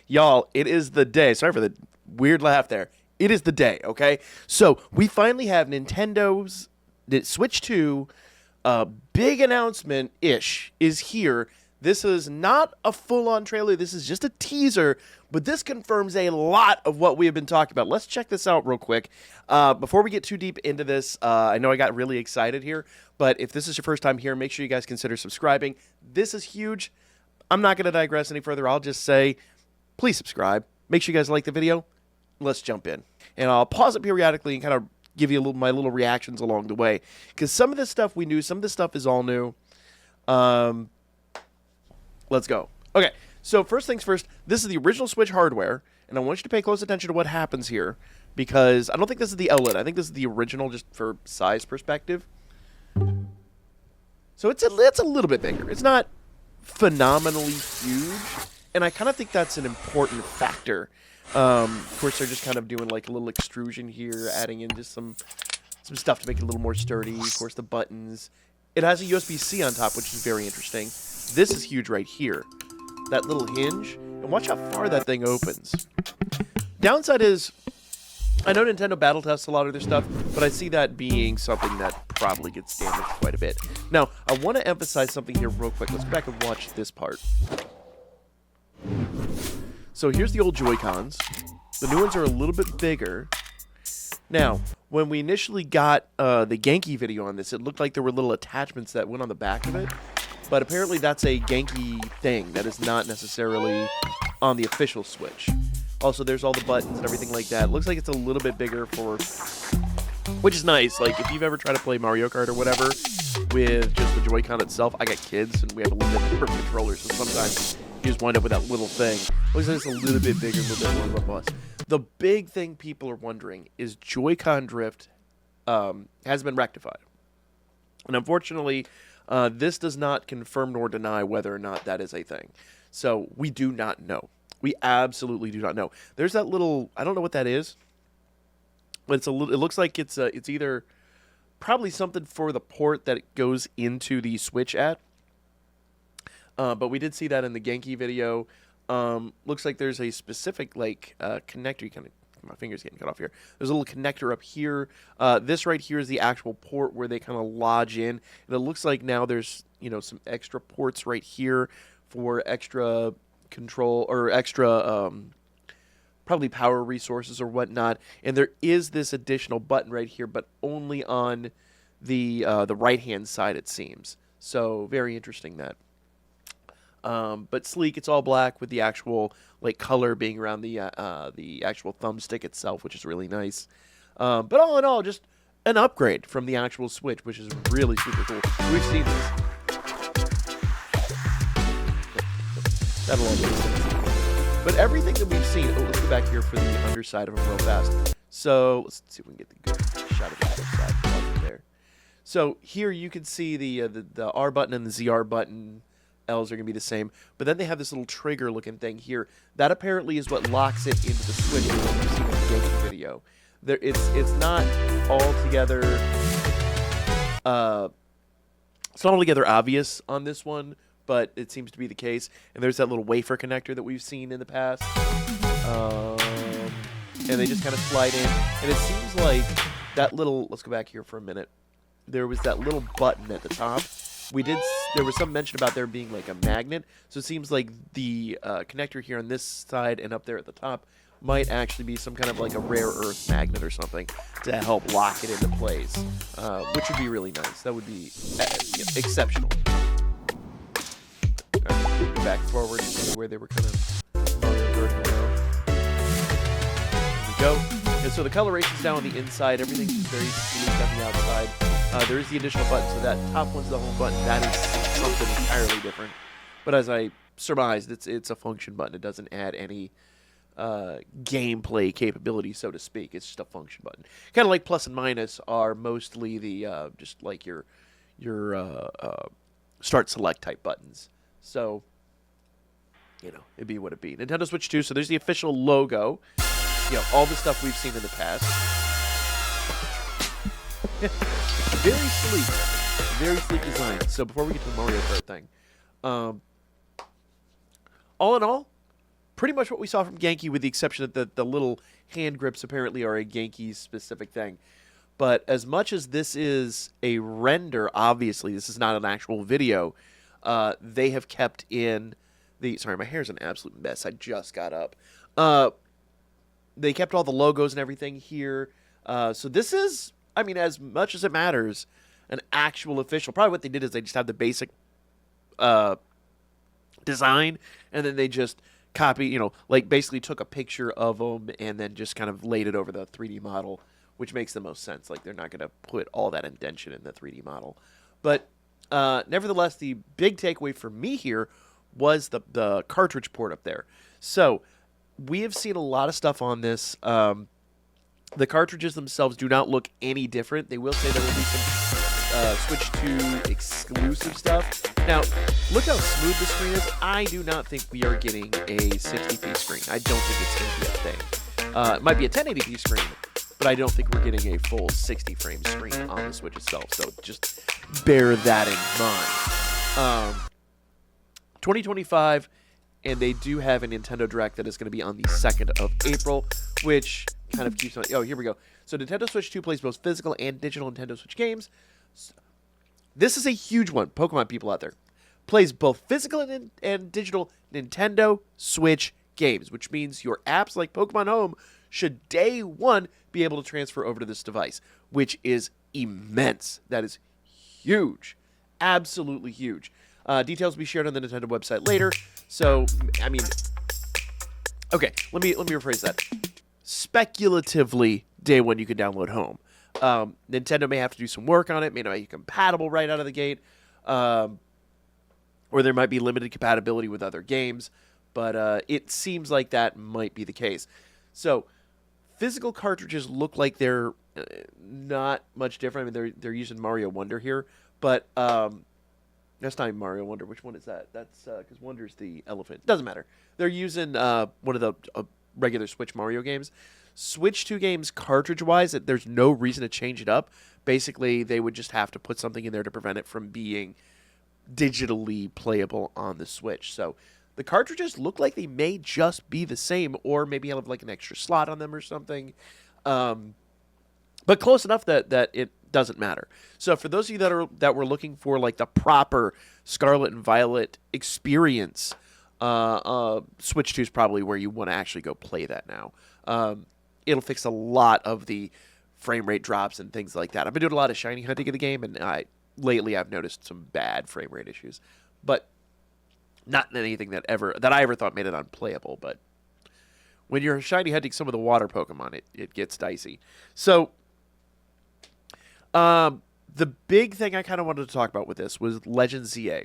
Y'all, it is the day. Sorry for the weird laugh there. It is the day, okay? So we finally have Nintendo's Switch 2 big announcement-ish is here. This is not a full-on trailer. This is just a teaser, but this confirms a lot of what we have been talking about. Let's check this out real quick. Before we get too deep into this, I know I got really excited here, but if this is your first time here, make sure you guys consider subscribing. This is huge. I'm not going to digress any further. I'll just say, please subscribe. Make sure you guys like the video. Let's jump in. And I'll pause it periodically and kind of give you my little reactions along the way. Because some of this stuff we knew, some of this stuff is all new. Let's go. Okay, so first things first, this is the original Switch hardware, and I want you to pay close attention to what happens here, because I don't think this is the OLED. I think this is the original just for size perspective. So it's a little bit bigger. It's not phenomenally huge, and I kind of think that's an important factor. Of course, they're just kind of doing like a little extrusion here, adding in just some stuff to make it a little more sturdy. Of course, the buttons. It has a USB-C on top, which is very interesting. This is huge right here. That little hinge, and watch how far that thing opens. Downside is, I know Nintendo battle tests a lot of their stuff, but I see that being something that probably gets damaged quite a bit. Now, I want to emphasize something here real quick. Let's go back and watch this part. So here's the old Joy-Cons. The new ones are a little bit bigger. Now, when we initially got the Genki video on this, it looked like there were little attachments that went on the back of it. But apparently that's a Genki thing. That is not necessarily on the official Switch. Also, there's all the buttons and everything like that. It looks like it's a little bit bigger for... Which is nice. Like, if you've ever tried to play Mario Kart or whatever with just the Joy-Con itself, I got kids, and we have a limited number of controllers, so sometimes you just wind up with that little thing. Looks like it's a little bit bigger, a little bit more robust. The big thing people are wondering is Joy-Con drift has been rectified. And unfortunately, this does not confirm nor deny whether or not that is a thing. So we do not know. We absolutely do not know. There's that little, I don't know what that is, but it's a little, it looks like it's either probably something for the port that it goes into the Switch at. But we did see that in the Genki video. Looks like there's a specific like connector. You kind of, my finger's getting cut off here. There's a little connector up here. This right here is the actual port where they kind of lodge in. And it looks like now there's, you know, some extra ports right here for extra control or extra probably power resources or whatnot. And there is this additional button right here, but only on the right-hand side, it seems. So very interesting that. But sleek, it's all black with the actual like color being around the actual thumbstick itself, which is really nice. But all in all, just an upgrade from the actual Switch, which is really super cool. We've seen this. That'll all make sense. But everything that we've seen. Oh, let's go back here for the underside of them real fast. So let's see if we can get the good shot of the outside there. So here you can see the R button and the ZR button. L's are going to be the same, but then they have this little trigger looking thing here. That apparently is what locks it into the Switch that you've seen in the Genki video. It's not altogether it's not altogether obvious on this one, but it seems to be the case. And there's that little wafer connector that we've seen in the past. And they just kind of slide in. And it seems like that little, let's go back here for a minute. There was that little button at the top. There was some mention about there being like a magnet, so it seems like the connector here on this side and up there at the top might actually be some kind of like a rare earth magnet or something to help lock it into place, which would be really nice. That would be exceptional. Right, back forward to where they were kind of Mario Kart around. There we go. And so the coloration's down on the inside. Everything's very sleek on the outside. There is the additional button, so that top one's the home button. That is something entirely different. But as I surmised, it's a function button. It doesn't add any gameplay capability, so to speak. It's just a function button. Kind of like plus and minus are mostly the just like your start select type buttons. So, you know, it'd be what it be. Nintendo Switch 2. So there's the official logo. You know, all the stuff we've seen in the past. Very sleek design. So before we get to the Mario Kart thing, all in all, pretty much what we saw from Genki, with the exception that the little hand grips apparently are a Genki specific thing. But as much as this is a render, obviously this is not an actual video. They have kept in the, sorry, my hair's an absolute mess. I just got up. They kept all the logos and everything here. So this is, I mean, as much as it matters, an actual official. Probably what they did is they just have the basic design, and then they just copy, you know, like basically took a picture of them and then just kind of laid it over the 3D model, which makes the most sense. Like, they're not going to put all that indentation in the 3D model. But nevertheless, the big takeaway for me here was the cartridge port up there. So we have seen a lot of stuff on this. The cartridges themselves do not look any different. They will say there will be some Switch 2 exclusive stuff. Now, look how smooth the screen is. I do not think we are getting a 60p screen. I don't think it's going to be a thing. It might be a 1080p screen, but I don't think we're getting a full 60 frame screen on the Switch itself. So just bear that in mind. 2025, and they do have a Nintendo Direct that is going to be on the 2nd of April, which kind of keeps on. Oh, here we go. So Nintendo Switch 2 plays both physical and digital Nintendo Switch games. This is a huge one, Pokemon people out there. Plays both physical and digital Nintendo Switch games, which means your apps like Pokemon Home should day one be able to transfer over to this device, which is immense. That is huge. Absolutely huge. Details will be shared on the Nintendo website later. So, I mean, okay, let me rephrase that. Speculatively, day one you can download Home. Nintendo may have to do some work on it, may not be compatible right out of the gate, or there might be limited compatibility with other games, but it seems like that might be the case. So, physical cartridges look like they're not much different. I mean, they're using Mario Wonder here, but that's not even Mario Wonder. Which one is that? That's because Wonder's the elephant. Doesn't matter. They're using one of the regular Switch Mario games. Switch 2 games cartridge-wise, there's no reason to change it up. Basically, they would just have to put something in there to prevent it from being digitally playable on the Switch. So the cartridges look like they may just be the same, or maybe have like an extra slot on them or something. But close enough that it doesn't matter. So for those of you that were looking for like the proper Scarlet and Violet experience, Switch 2 is probably where you want to actually go play that now. It'll fix a lot of the frame rate drops and things like that. I've been doing a lot of shiny hunting in the game, and lately I've noticed some bad frame rate issues, but not anything that I ever thought made it unplayable. But when you're shiny hunting some of the water Pokemon, it gets dicey. So the big thing I kind of wanted to talk about with this was Legend ZA.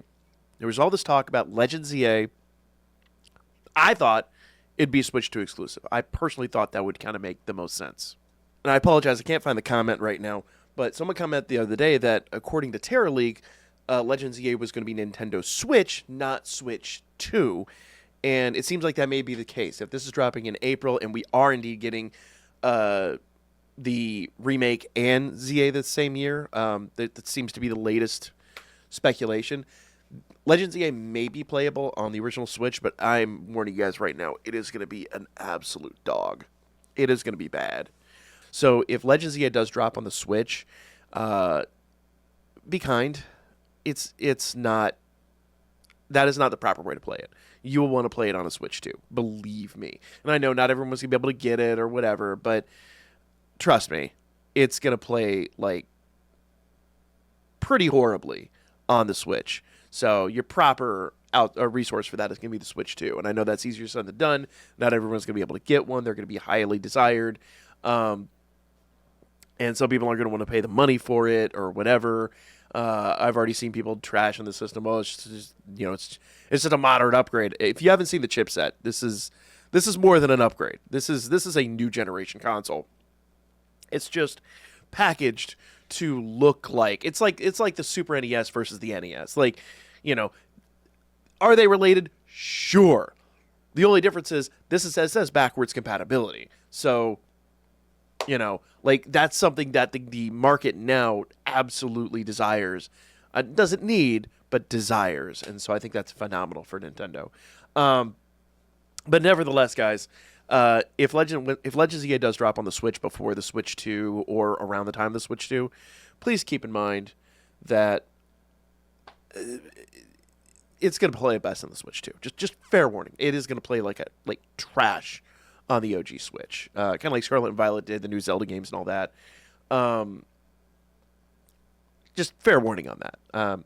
There was all this talk about Legend ZA. I thought it'd be a Switch 2 exclusive. I personally thought that would kind of make the most sense. And I apologize, I can't find the comment right now, but someone commented the other day that according to Terra League, Legend ZA was going to be Nintendo Switch, not Switch 2. And it seems like that may be the case. If this is dropping in April and we are indeed getting the remake and ZA the same year, that seems to be the latest speculation. Legend ZA may be playable on the original Switch, but I'm warning you guys right now, it is going to be an absolute dog. It is going to be bad. So if Legend ZA does drop on the Switch, be kind. It's not. That is not the proper way to play it. You will want to play it on a Switch too. Believe me. And I know not everyone's going to be able to get it or whatever, but trust me, it's going to play like pretty horribly on the Switch. So your proper resource for that is going to be the Switch 2. And I know that's easier said than done. Not everyone's going to be able to get one. They're going to be highly desired. And some people aren't going to want to pay the money for it or whatever. I've already seen people trash on the system. Oh, it's just, it's just a moderate upgrade. If you haven't seen the chipset, this is more than an upgrade. This is a new generation console. It's just packaged to look like it's like the Super NES versus the NES. Like, are they related? Sure. The only difference is this says backwards compatibility. So, like that's something that the market now absolutely desires. Doesn't need, but desires. And so I think that's phenomenal for Nintendo. But nevertheless, guys, if Legends EA does drop on the Switch before the Switch 2 or around the time of the Switch 2, please keep in mind that it's going to play best on the Switch 2. Just fair warning. It is going to play like trash on the OG Switch. Kind of like Scarlet and Violet did, the new Zelda games and all that. Just fair warning on that.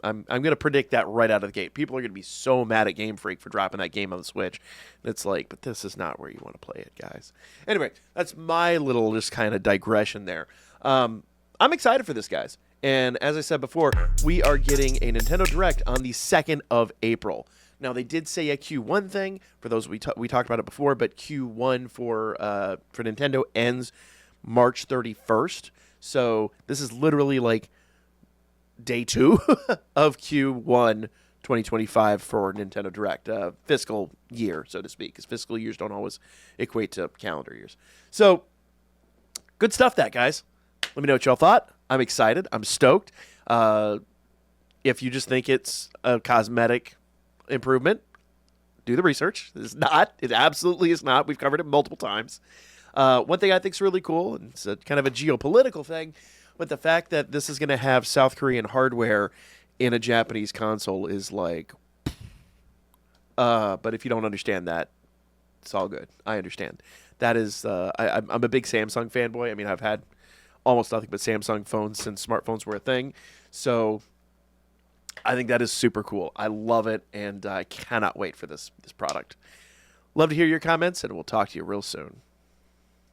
I'm going to predict that right out of the gate. People are going to be so mad at Game Freak for dropping that game on the Switch. It's like, but this is not where you want to play it, guys. Anyway, that's my little just kind of digression there. I'm excited for this, guys. And as I said before, we are getting a Nintendo Direct on the 2nd of April. Now, they did say a Q1 thing. For those, we talked about it before, but Q1 for Nintendo ends March 31st. So this is literally like day 2 of Q1 2025 for Nintendo Direct. Fiscal year, so to speak, because fiscal years don't always equate to calendar years. So, good stuff, that, guys. Let me know what y'all thought. I'm excited. I'm stoked. If you just think it's a cosmetic improvement, do the research. It's not. It absolutely is not. We've covered it multiple times. One thing I think is really cool, and it's kind of a geopolitical thing, but the fact that this is going to have South Korean hardware in a Japanese console is like... but if you don't understand that, it's all good. I understand. That is... I'm a big Samsung fanboy. I mean, I've had almost nothing but Samsung phones since smartphones were a thing. So I think that is super cool. I love it, and I cannot wait for this product. Love to hear your comments, and we'll talk to you real soon.